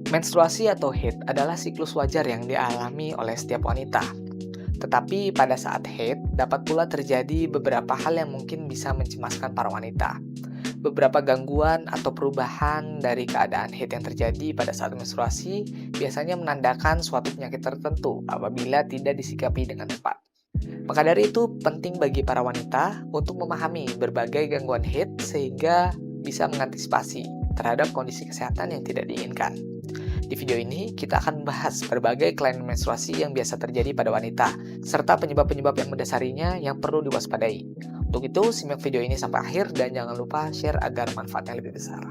Menstruasi atau haid adalah siklus wajar yang dialami oleh setiap wanita. Tetapi pada saat haid, dapat pula terjadi beberapa hal yang mungkin bisa mencemaskan para wanita. Beberapa gangguan atau perubahan dari keadaan haid yang terjadi pada saat menstruasi biasanya menandakan suatu penyakit tertentu apabila tidak disikapi dengan tepat. Maka dari itu, penting bagi para wanita untuk memahami berbagai gangguan haid sehingga bisa mengantisipasi terhadap kondisi kesehatan yang tidak diinginkan. Di video ini, kita akan membahas berbagai kelainan menstruasi yang biasa terjadi pada wanita, serta penyebab-penyebab yang mendasarinya yang perlu diwaspadai. Untuk itu, simak video ini sampai akhir dan jangan lupa share agar manfaatnya lebih besar.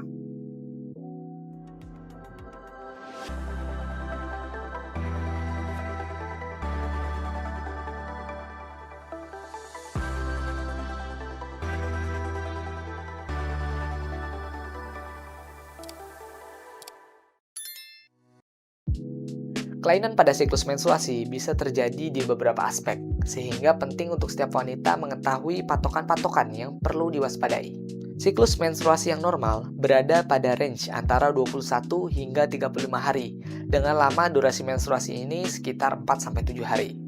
Kelainan pada siklus menstruasi bisa terjadi di beberapa aspek, sehingga penting untuk setiap wanita mengetahui patokan-patokan yang perlu diwaspadai. Siklus menstruasi yang normal berada pada range antara 21 hingga 35 hari, dengan lama durasi menstruasi ini sekitar 4-7 hari.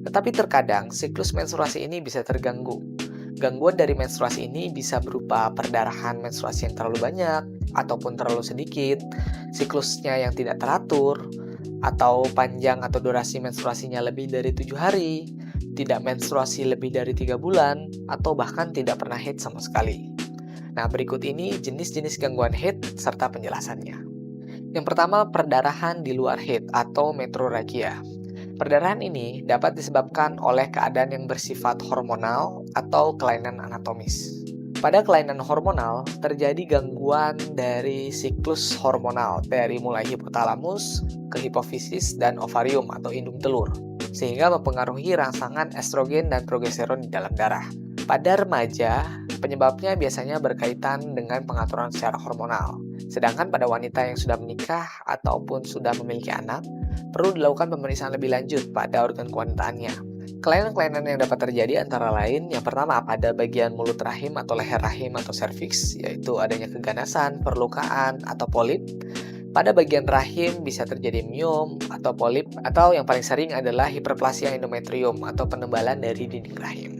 Tetapi terkadang siklus menstruasi ini bisa terganggu. Gangguan dari menstruasi ini bisa berupa perdarahan menstruasi yang terlalu banyak ataupun terlalu sedikit, siklusnya yang tidak teratur, atau panjang atau durasi menstruasinya lebih dari 7 hari, tidak menstruasi lebih dari 3 bulan, atau bahkan tidak pernah haid sama sekali. Nah, berikut ini jenis-jenis gangguan haid serta penjelasannya. Yang pertama, perdarahan di luar haid atau metrorragia. Perdarahan ini dapat disebabkan oleh keadaan yang bersifat hormonal atau kelainan anatomis. Pada kelainan hormonal, terjadi gangguan dari siklus hormonal dari mulai hipotalamus ke hipofisis dan ovarium atau indung telur, sehingga mempengaruhi rangsangan estrogen dan progesteron di dalam darah. Pada remaja, penyebabnya biasanya berkaitan dengan pengaturan secara hormonal. Sedangkan pada wanita yang sudah menikah ataupun sudah memiliki anak, perlu dilakukan pemeriksaan lebih lanjut pada organ kewanitaannya. Kelainan-kelainan yang dapat terjadi antara lain, yang pertama pada bagian mulut rahim atau leher rahim atau serviks, yaitu adanya keganasan, perlukaan, atau polip. Pada bagian rahim bisa terjadi myom atau polip, atau yang paling sering adalah hiperplasia endometrium atau penebalan dari dinding rahim.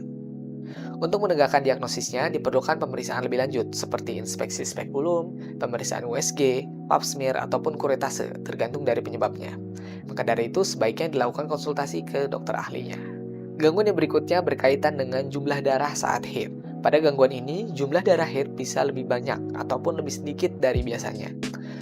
Untuk menegakkan diagnosisnya, diperlukan pemeriksaan lebih lanjut seperti inspeksi spekulum, pemeriksaan USG, pap smear, ataupun kuretase, tergantung dari penyebabnya. Maka dari itu, sebaiknya dilakukan konsultasi ke dokter ahlinya. Gangguan yang berikutnya berkaitan dengan jumlah darah saat haid. Pada gangguan ini, jumlah darah haid bisa lebih banyak ataupun lebih sedikit dari biasanya.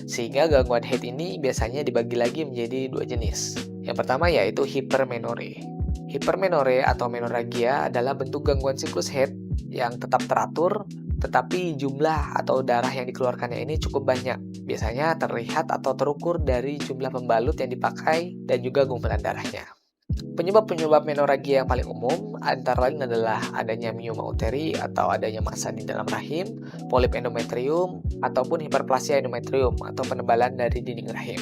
Sehingga gangguan haid ini biasanya dibagi lagi menjadi dua jenis. Yang pertama yaitu hipermenore. Hipermenore atau menorragia adalah bentuk gangguan siklus haid yang tetap teratur, tetapi jumlah atau darah yang dikeluarkannya ini cukup banyak. Biasanya terlihat atau terukur dari jumlah pembalut yang dipakai dan juga gumpulan darahnya. Penyebab-penyebab menorragia yang paling umum antara lain adalah adanya myoma uteri atau adanya massa di dalam rahim, polip endometrium, ataupun hiperplasia endometrium atau penebalan dari dinding rahim.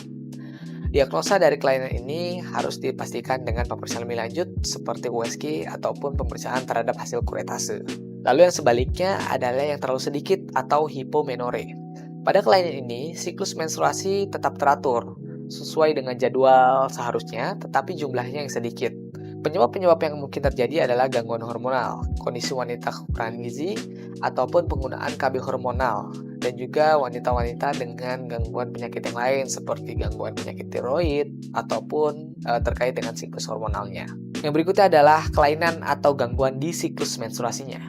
Diagnosa dari kelainan ini harus dipastikan dengan pemeriksaan lebih lanjut seperti USG ataupun pemeriksaan terhadap hasil kuretase. Lalu yang sebaliknya adalah yang terlalu sedikit atau hipomenore. Pada kelainan ini, siklus menstruasi tetap teratur, sesuai dengan jadwal seharusnya, tetapi jumlahnya yang sedikit. Penyebab-penyebab yang mungkin terjadi adalah gangguan hormonal, kondisi wanita kekurangan gizi, ataupun penggunaan KB hormonal, dan juga wanita-wanita dengan gangguan penyakit yang lain seperti gangguan penyakit tiroid ataupun terkait dengan siklus hormonalnya. Yang berikutnya adalah kelainan atau gangguan di siklus menstruasinya.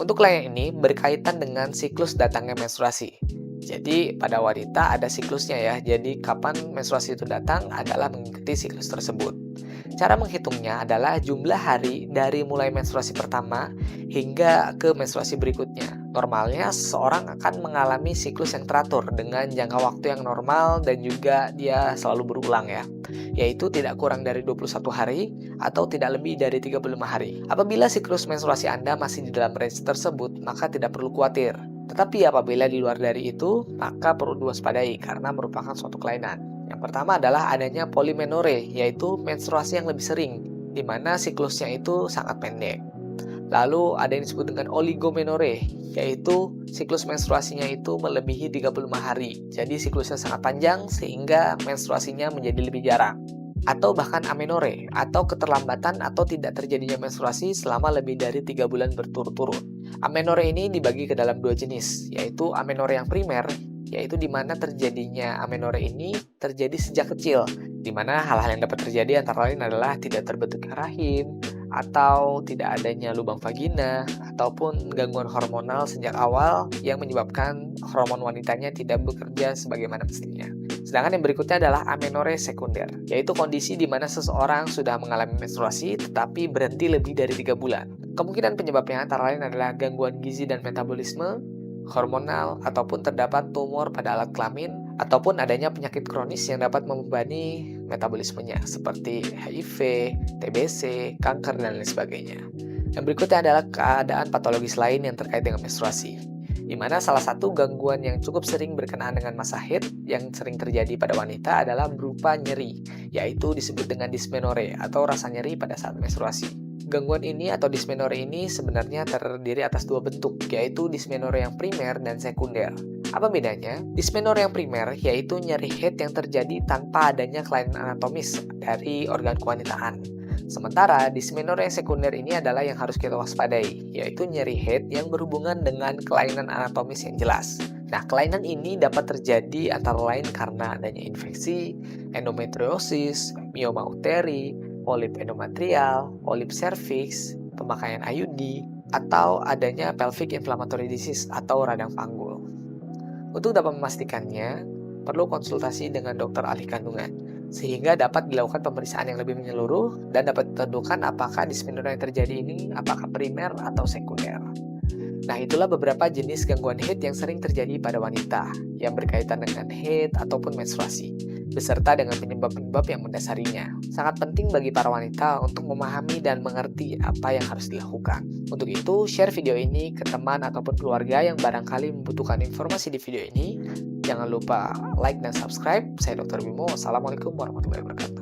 Untuk kelainan ini berkaitan dengan siklus datangnya menstruasi. Jadi pada wanita ada siklusnya ya, jadi kapan menstruasi itu datang adalah mengikuti siklus tersebut. Cara menghitungnya adalah jumlah hari dari mulai menstruasi pertama hingga ke menstruasi berikutnya. Normalnya seseorang akan mengalami siklus yang teratur dengan jangka waktu yang normal dan juga dia selalu berulang ya, yaitu tidak kurang dari 21 hari atau tidak lebih dari 35 hari. Apabila siklus menstruasi Anda masih di dalam range tersebut, maka tidak perlu khawatir. Tetapi apabila di luar dari itu, maka perlu diwaspadai karena merupakan suatu kelainan. Yang pertama adalah adanya polymenore, yaitu menstruasi yang lebih sering, di mana siklusnya itu sangat pendek. Lalu ada yang disebut dengan oligomenore, yaitu siklus menstruasinya itu melebihi 35 hari. Jadi siklusnya sangat panjang sehingga menstruasinya menjadi lebih jarang. Atau bahkan amenore, atau keterlambatan atau tidak terjadinya menstruasi selama lebih dari 3 bulan berturut-turut. Amenore ini dibagi ke dalam dua jenis, yaitu amenore yang primer, yaitu di mana terjadinya amenore ini terjadi sejak kecil, di mana hal-hal yang dapat terjadi antara lain adalah tidak terbentuknya rahim, atau tidak adanya lubang vagina, ataupun gangguan hormonal sejak awal yang menyebabkan hormon wanitanya tidak bekerja sebagaimana mestinya. Sedangkan yang berikutnya adalah amenore sekunder, yaitu kondisi di mana seseorang sudah mengalami menstruasi tetapi berhenti lebih dari 3 bulan. Kemungkinan penyebabnya antara lain adalah gangguan gizi dan metabolisme, hormonal, ataupun terdapat tumor pada alat kelamin, ataupun adanya penyakit kronis yang dapat membebani metabolismenya, seperti HIV, TBC, kanker, dan lain sebagainya. Yang berikutnya adalah keadaan patologis lain yang terkait dengan menstruasi, di mana salah satu gangguan yang cukup sering berkenaan dengan masa haid yang sering terjadi pada wanita adalah berupa nyeri, yaitu disebut dengan dysmenorrhea atau rasa nyeri pada saat menstruasi. Gangguan ini atau dysmenorrhea ini sebenarnya terdiri atas dua bentuk, yaitu dysmenorrhea yang primer dan sekunder. Apa bedanya? Dysmenorrhea yang primer yaitu nyeri haid yang terjadi tanpa adanya kelainan anatomis dari organ kewanitaan. Sementara dysmenorrhea yang sekunder ini adalah yang harus kita waspadai, yaitu nyeri haid yang berhubungan dengan kelainan anatomis yang jelas. Nah, kelainan ini dapat terjadi antara lain karena adanya infeksi, endometriosis, mioma uteri, polip endometrial, polip cervix, pemakaian IUD, atau adanya pelvic inflammatory disease atau radang panggul. Untuk dapat memastikannya, perlu konsultasi dengan dokter ahli kandungan, sehingga dapat dilakukan pemeriksaan yang lebih menyeluruh dan dapat ditentukan apakah dysmenorrhea yang terjadi ini apakah primer atau sekunder. Nah, itulah beberapa jenis gangguan haid yang sering terjadi pada wanita yang berkaitan dengan haid ataupun menstruasi, beserta dengan penyebab-penyebab yang mendasarinya. Sangat penting bagi para wanita untuk memahami dan mengerti apa yang harus dilakukan. Untuk itu, share video ini ke teman ataupun keluarga yang barangkali membutuhkan informasi di video ini. Jangan lupa like dan subscribe. Saya Dr. Bimo. Wassalamualaikum warahmatullahi wabarakatuh.